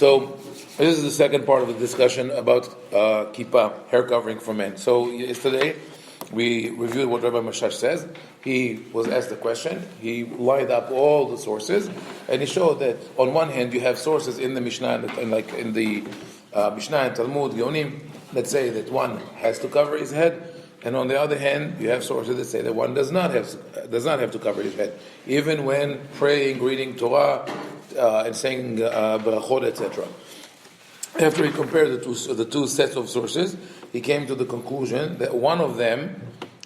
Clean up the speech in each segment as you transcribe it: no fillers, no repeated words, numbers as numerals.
So this is the second part of the discussion about Kippa, hair covering for men. So yesterday we reviewed what Rabbi Messas says. He was asked the question. He lined up all the sources, and he showed that on one hand you have sources in the Mishnah and like in the Mishnah and Talmud, Yonim, that say that one has to cover his head, and on the other hand you have sources that say that one does not have to cover his head, even when praying, reading Torah, and saying berachot, etc. After he compared the two sets of sources, he came to the conclusion that one of them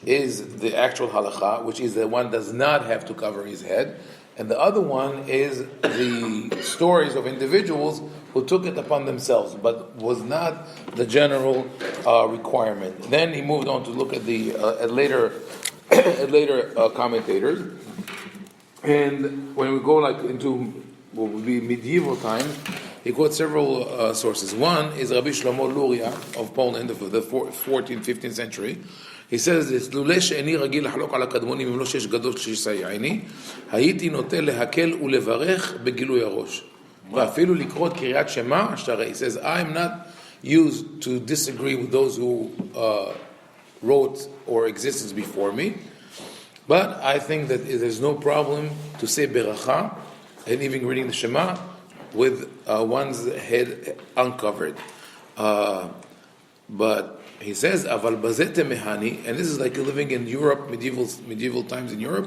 is the actual halacha, which is that one does not have to cover his head, and the other one is the stories of individuals who took it upon themselves, but was not the general requirement. Then he moved on to look at the at later commentators, and when we go into what would be medieval times, he quotes several sources. One is Rabbi Shlomo Luria of Poland of the 14th, 15th century. He says this, "לולא שאיני רגיל לחלוק על הקדמונים אם לא שיש גדול שיסייעני, הייתי נוטה להקל ולברך בגילוי הראש. ואפילו לקרוא קריאת שמע שרי." He says, I'm not used to disagree with those who wrote or existed before me, but I think that there's no problem to say beracha and even reading the Shema with one's head uncovered. But he says, "Aval bazeh temehani," and this is like living in Europe, medieval times in Europe.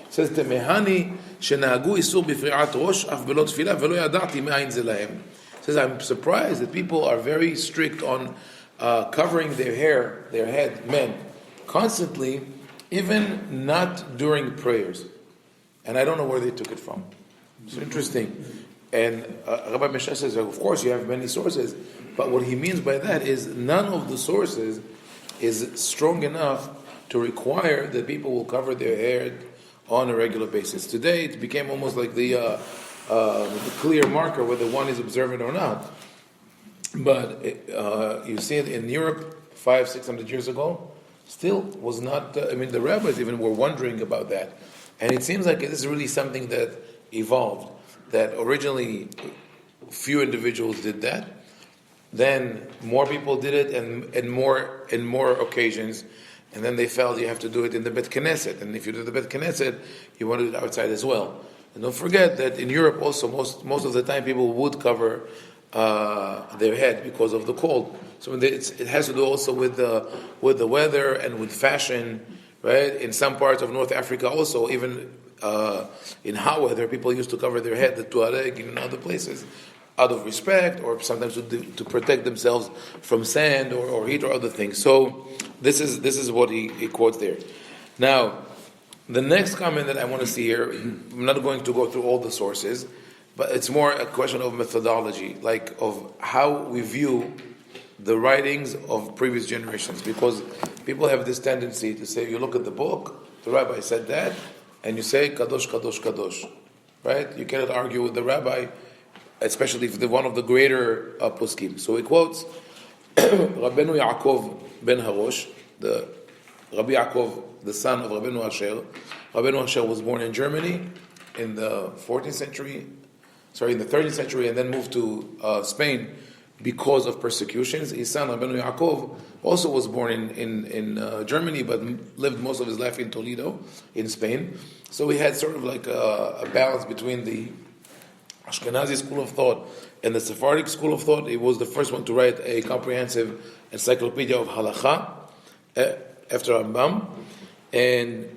It says, "Temehani shenahagu isur bifri'at rosh af belo tefillah velo yada'ti me'ayin ze lahem." Says, I'm surprised that people are very strict on covering their head, men, constantly, even not during prayers. And I don't know where they took it from. It's interesting. And Rabbi Messas says, of course you have many sources, but what he means by that is none of the sources is strong enough to require that people will cover their hair on a regular basis. Today it became almost like the clear marker whether one is observant or not. But you see it in Europe 500-600 years ago, still was not, the rabbis even were wondering about that. And it seems like this is really something that evolved, that originally few individuals did that, then more people did it and more occasions, and then they felt you have to do it in the Bet Knesset, and if you do the Bet Knesset, you want to do it outside as well. And don't forget that in Europe also most of the time people would cover their head because of the cold. So it has to do also with the weather and with fashion, right? In some parts of North Africa also, even in hot weather, people used to cover their head, the Tuareg, in other places, out of respect, or sometimes to protect themselves from sand or heat or other things. So this is what he quotes there. Now, the next comment that I want to see here, I'm not going to go through all the sources, but it's more a question of methodology, like of how we view the writings of previous generations, because people have this tendency to say, you look at the book, the rabbi said that, and you say, Kadosh, Kadosh, Kadosh, right? You cannot argue with the rabbi, especially if they're one of the greater poskim. So he quotes Rabbeinu Yaakov ben Harosh, the Rabbi Yaakov, the son of Rabbeinu Asher. Rabbeinu Asher was born in Germany in the 13th century, and then moved to Spain because of persecutions. His son, Rabbeinu Yaakov, also was born in Germany, but lived most of his life in Toledo, in Spain. So he had sort of like a balance between the Ashkenazi school of thought and the Sephardic school of thought. He was the first one to write a comprehensive encyclopedia of halakha after Rambam. And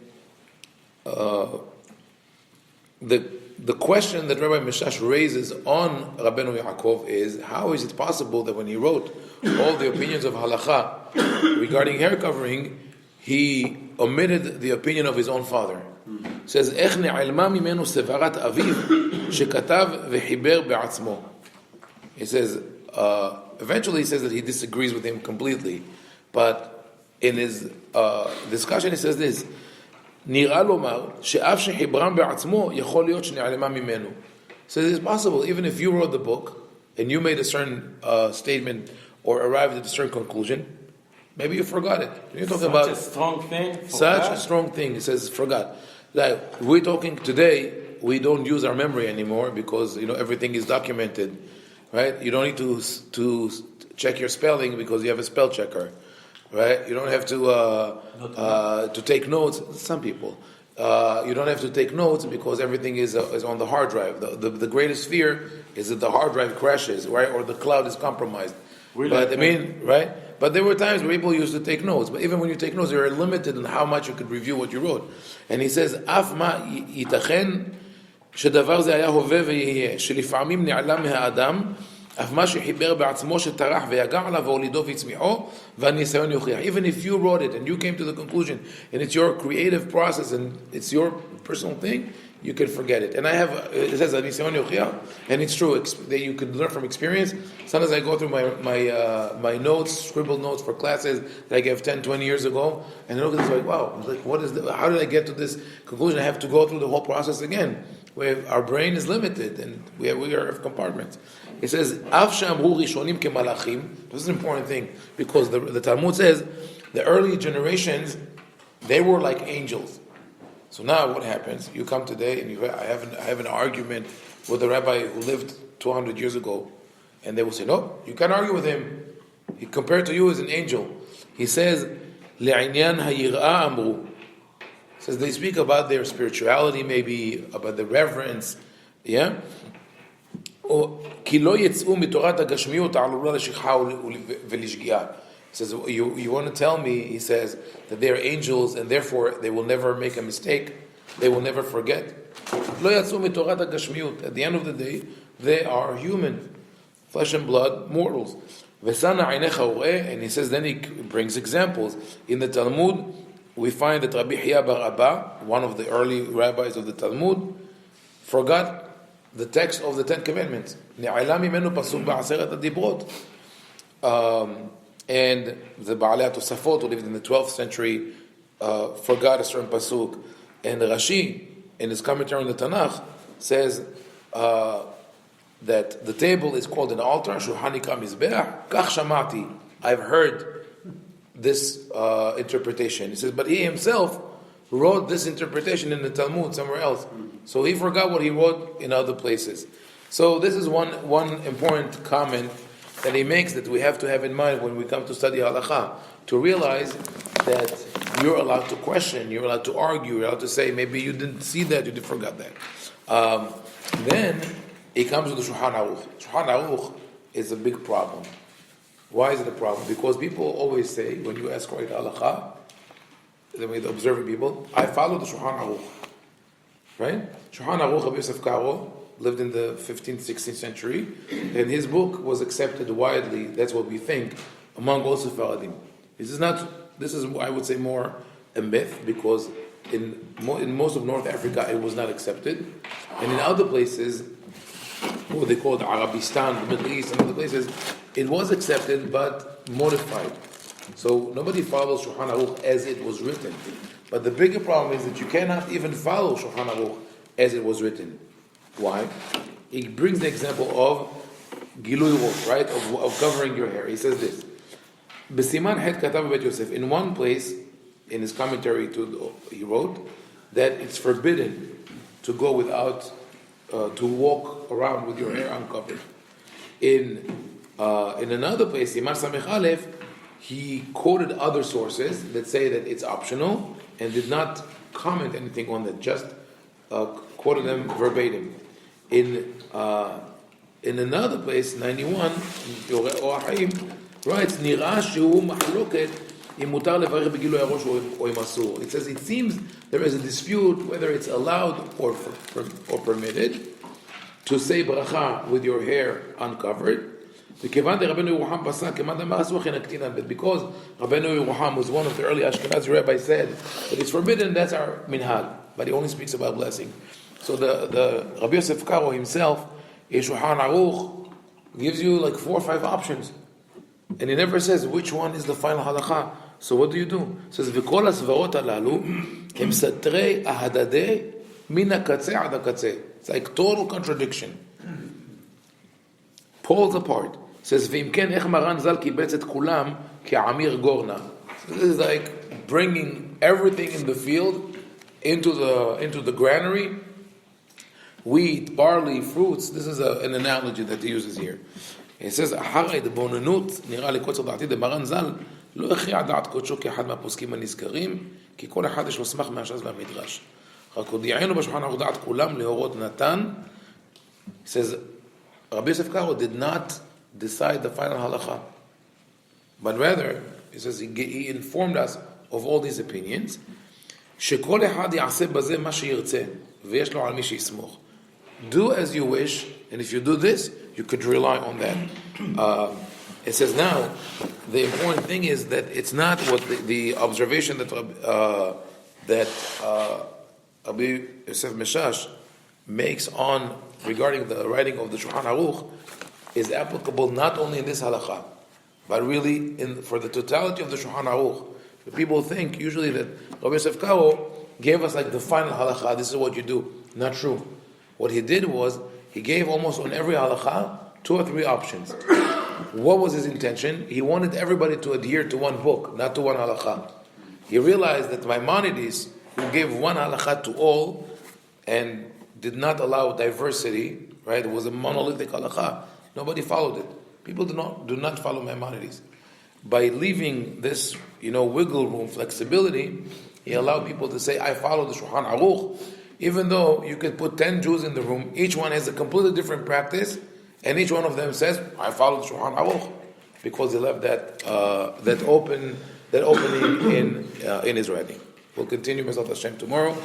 the question that Rabbi Messas raises on Rabbeinu Yaakov is, how is it possible that when he wrote all the opinions of halakha regarding hair covering, he omitted the opinion of his own father? It says, "Ech ne'alma mimenu sevarat aviv shekatav vehiber be'atzmo." He says, eventually he says that he disagrees with him completely, but in his discussion he says this, נראה לומר שאף שחיברם בעצמו יכול להיות שנעלמה ממנו. So it is possible, even if you wrote the book and you made a certain statement or arrived at a certain conclusion, maybe you forgot it. You're talking about a strong thing. A strong thing. It says forgot. Like we're talking today, we don't use our memory anymore because everything is documented right? You don't need to check your spelling because you have a spell checker, right? You don't have to take notes. Some people. You don't have to take notes because everything is on the hard drive. The greatest fear is that the hard drive crashes, right, or the cloud is compromised. Really? But I mean, right? But there were times where people used to take notes. But even when you take notes, you're limited in how much you could review what you wrote. And he says, "Af ma yitachen shadavar ze haya hove v'yeh shelifamim ni'ala מהאדם אף מה שחיבר בעצמו שטרח ויגע עליו והולידו והצמיחו והניסיון יוכיח." Even if you wrote it and you came to the conclusion and it's your creative process and it's your personal thing, you can forget it. And it says הניסיון יוכיח, and it's true that you could learn from experience. Sometimes I go through my notes, scribbled notes for classes that I gave 10, 20 years ago, and I look at this like, wow, what is how did I get to this conclusion? I have to go through the whole process again. Where our brain is limited and we are compartments. It says, "Av she'amru rishonim kemalachim." This is an important thing because the Talmud says the early generations they were like angels. So now what happens? You come today and I have an argument with a rabbi who lived 200 years ago, and they will say, "No, you can't argue with him. He compared to you as an angel." He says, "Le'inyan hayirah amru." Says they speak about their spirituality, maybe about the reverence, yeah. Says you want to tell me, he says, that they are angels and therefore they will never make a mistake, they will never forget. At the end of the day, they are human, flesh and blood, mortals. And he says, then he brings examples in the Talmud. We find that Rabbi Hiya bar Abba, one of the early rabbis of the Talmud, forgot the text of the Ten Commandments. And the Baalei Tosafot, who lived in the 12th century, forgot a certain pasuk. And Rashi, in his commentary on the Tanakh, says that the table is called an altar, Shulchanika Mizbeach, Kach Shamati. I've heard this interpretation. He says, but he himself wrote this interpretation in the Talmud somewhere else. So he forgot what he wrote in other places. So this is one important comment that he makes that we have to have in mind when we come to study halakha, to realize that you're allowed to question, you're allowed to argue, you're allowed to say, maybe you didn't see that, you did forgot that. Then he comes to the Shulchan Aruch. Shulchan Aruch is a big problem. Why is it a problem? Because people always say, when you ask right halakha, the way the observing people, I follow the Shulchan Aruch. Right? Shulchan Aruch, Rabbi Yosef Karo, lived in the 15th, 16th century, and his book was accepted widely, that's what we think, among all Sephardim. This is, I would say, more a myth, because in most of North Africa it was not accepted, and in other places, what they called Arabistan, the Middle East, and other places, it was accepted but modified. So nobody follows Shulchan Aruch as it was written. But the bigger problem is that you cannot even follow Shulchan Aruch as it was written. Why? He brings the example of Gilui Rosh, right? Of covering your hair. He says this. B'siman het katav bet Yosef. In one place, in his commentary he wrote that it's forbidden to go without, to walk around with your hair uncovered. In another place, Siman Samech Aleph, he quoted other sources that say that it's optional and did not comment anything on that, just quoted them verbatim. In another place, 91, Haim writes, Nira shehu mahloket im mutar levarech begilui harosh or im asur. It says it seems there is a dispute whether it's allowed or permitted to say bracha with your hair uncovered. Because Rabbeinu Yeruham was one of the early Ashkenazi rabbis, said that it's forbidden, that's our minhag, but he only speaks about blessing. So the Rabbi Yosef Karo himself, Shulchan Aruch, gives you like 4 or 5 options, and he never says which one is the final halakha. So what do you do? He says v'kol hasvarot halalu hem satrei ahadadeh min hakatzeh ad hakatzeh. It's like total contradiction, poles apart. Says v'im ken ech maran zal kibetz et kulam ke'amir gorna. This is like bringing everything in the field into the granary, wheat, barley, fruits. This is an analogy that he uses here. He says, אחר ההתבוננות, נראה לקוצר דעתי דמרן ז"ל, לא הכריע דעת קודשו כאחד מהפוסקים הנזכרים, כי כל אחד יש לו סמך מהש"ס והמדרש. רק הודיענו בשולחן ערוך דעת כולם להורות נתן. He says, Rabbi Yosef Karo did not decide the final halacha, but rather, he says, he informed us of all these opinions, שכל אחד יעשה בזה מה שירצה, ויש לו על מי שיסמוך. Do as you wish, and if you do this, you could rely on that. It says now, the important thing is that it's not what the observation that Rabbi Yosef Meshash makes on regarding the writing of the Shulchan Aruch is applicable not only in this halakha, but really for the totality of the Shulchan Aruch. People think usually that Rabbi Yosef Karo gave us like the final halakha, this is what you do. Not true. What he did was, he gave almost on every halakha 2 or 3 options. What was his intention? He wanted everybody to adhere to one book, not to one halakha. He realized that Maimonides, who gave one halakha to all and did not allow diversity, right? It was a monolithic halakha. Nobody followed it. People do not follow Maimonides. By leaving this, wiggle room, flexibility, he allowed people to say, I follow the Shulchan Aruch, even though you could put 10 Jews in the room, each one has a completely different practice, and each one of them says, I follow the Shulchan Aruch, because he left that opening in his writing. We'll continue Messas Hashem tomorrow.